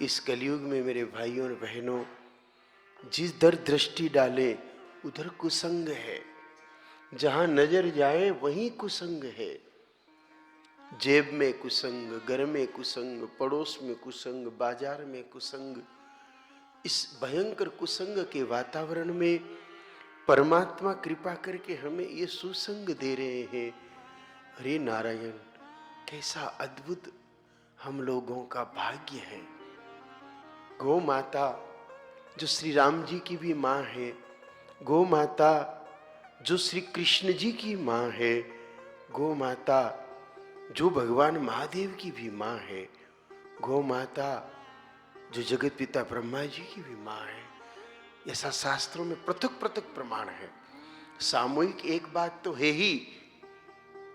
इस कलयुग में मेरे भाइयों और बहनों, जिस दर दृष्टि डाले उधर कुसंग है। जहां नजर जाए वहीं कुसंग है। जेब में कुसंग, घर में कुसंग, पड़ोस में कुसंग, बाजार में कुसंग। इस भयंकर कुसंग के वातावरण में परमात्मा कृपा करके हमें ये सुसंग दे रहे हैं। अरे नारायण, कैसा अद्भुत हम लोगों का भाग्य है। गौ माता जो श्री राम जी की भी माँ है, गौ माता जो श्री कृष्ण जी की माँ है, गौ माता जो भगवान महादेव की भी माँ है, गौ माता जो जगत पिता ब्रह्मा जी की भी माँ है। ऐसा शास्त्रों में पृथक पृथक प्रमाण है। सामूहिक एक बात तो है ही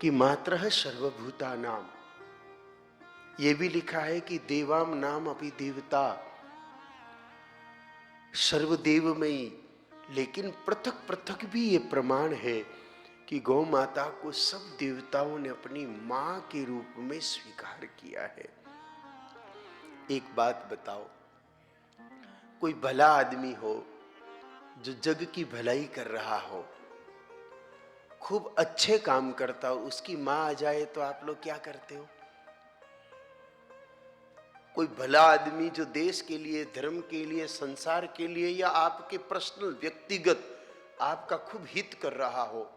कि मातरः सर्वभूतानां, ये भी लिखा है कि देवाम नाम अपि देवता, सर्वदेवमयी। लेकिन पृथक पृथक भी ये प्रमाण है कि गौ माता को सब देवताओं ने अपनी मां के रूप में स्वीकार किया है। एक बात बताओ, कोई भला आदमी हो जो जग की भलाई कर रहा हो, खूब अच्छे काम करता हो, उसकी मां आ जाए तो आप लोग क्या करते हो? कोई भला आदमी जो देश के लिए, धर्म के लिए, संसार के लिए या आपके पर्सनल व्यक्तिगत आपका खूब हित कर रहा हो,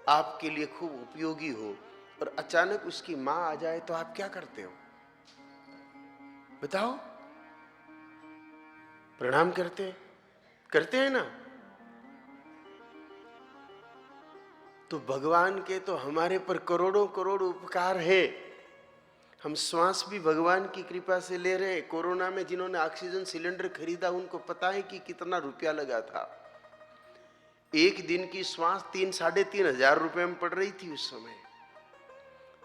आपके लिए खूब उपयोगी हो, और अचानक उसकी मां आ जाए तो आप क्या करते हो? बताओ। प्रणाम करते हैं ना? तो भगवान के तो हमारे पर करोड़ों करोड़ उपकार है। हम श्वास भी भगवान की कृपा से ले रहे हैं। कोरोना में जिन्होंने ऑक्सीजन सिलेंडर खरीदा उनको पता है कि कितना रुपया लगा था। एक दिन की श्वास 3-3.5 रुपए में पड़ रही थी उस समय।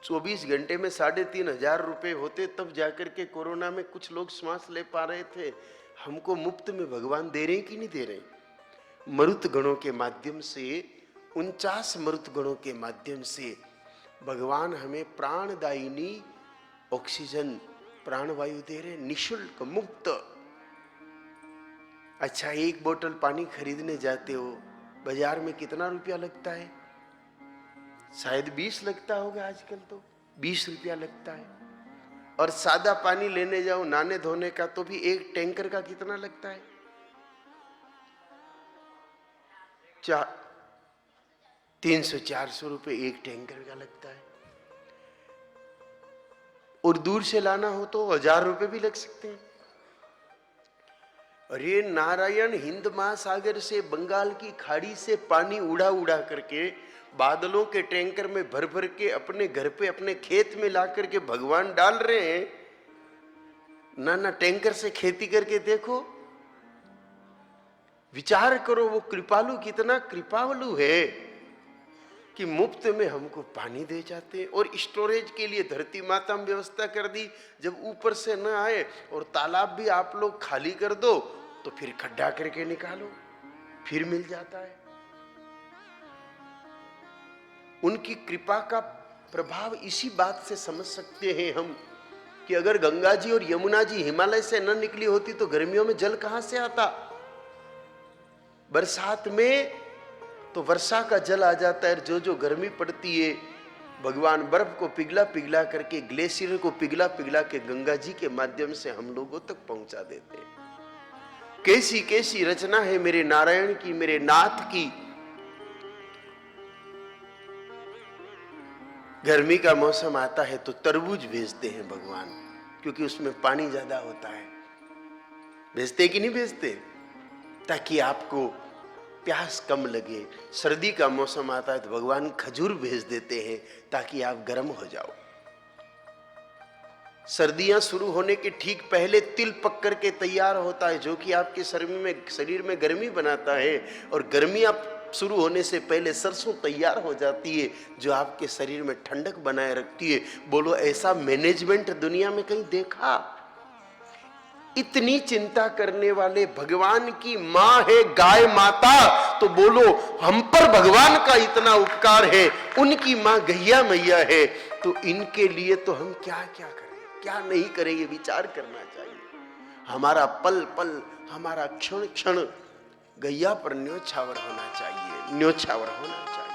24 घंटे में 3.5 रुपए होते तब जाकर के कोरोना में कुछ लोग श्वास ले पा रहे थे। हमको मुफ्त में भगवान दे रहे कि नहीं दे रहे? मरुत गणों के माध्यम से, 49 मरुत गणों के माध्यम से भगवान हमें प्राणदायिनी ऑक्सीजन, प्राणवायु दे रहे, निशुल्क, मुफ्त। अच्छा, एक बोतल पानी खरीदने जाते हो, बाजार में कितना रुपया लगता है? शायद 20 लगता होगा। आजकल तो 20 रुपया लगता है। और सादा पानी लेने जाओ नहाने धोने का तो भी एक टैंकर का कितना लगता है? 300-400 रुपए एक टैंकर का लगता है। और दूर से लाना हो तो 1000 रुपए भी लग सकते हैं। अरे नारायण, हिंद महासागर से, बंगाल की खाड़ी से पानी उड़ा उड़ा करके बादलों के टैंकर में भर भर के अपने घर पे, अपने खेत में ला करके भगवान डाल रहे हैं। ना टैंकर से खेती करके देखो, विचार करो वो कृपालु कितना कृपालु है कि मुफ्त में हमको पानी दे जाते हैं। और स्टोरेज के लिए धरती माता में व्यवस्था कर दी। जब ऊपर से न आए और तालाब भी आप लोग खाली कर दो तो फिर खड्डा करके निकालो, फिर मिल जाता है। उनकी कृपा का प्रभाव इसी बात से समझ सकते हैं हम कि अगर गंगा जी और यमुना जी हिमालय से न निकली होती तो गर्मियों में जल कहां से आता? बरसात में तो वर्षा का जल आ जाता है। जो जो गर्मी पड़ती है भगवान बर्फ को पिघला पिघला करके, ग्लेशियर को पिघला पिघला के गंगा जी के माध्यम से हम लोगों तक पहुंचा देते हैं। कैसी कैसी रचना है मेरे नारायण की, मेरे नाथ की। गर्मी का मौसम आता है तो तरबूज भेजते हैं भगवान, क्योंकि उसमें पानी ज्यादा होता है। भेजते कि नहीं भेजते? ताकि आपको प्यास कम लगे। सर्दी का मौसम आता है तो भगवान खजूर भेज देते हैं ताकि आप गर्म हो जाओ। सर्दियां शुरू होने के ठीक पहले तिल पक करके तैयार होता है, जो कि आपके शरीर में गर्मी बनाता है। और गर्मी आप शुरू होने से पहले सरसों तैयार हो जाती है, जो आपके शरीर में ठंडक बनाए रखती है। बोलो, ऐसा मैनेजमेंट दुनिया में कहीं देखा? इतनी चिंता करने वाले भगवान की मां है गाय माता, तो बोलो हम पर भगवान का इतना उपकार है। उनकी मां गैया मैया है, तो इनके लिए तो हम क्या क्या करें, क्या नहीं करें, ये विचार करना चाहिए। हमारा पल पल, हमारा क्षण क्षण गैया पर न्योछावर होना चाहिए, न्योछावर होना चाहिए।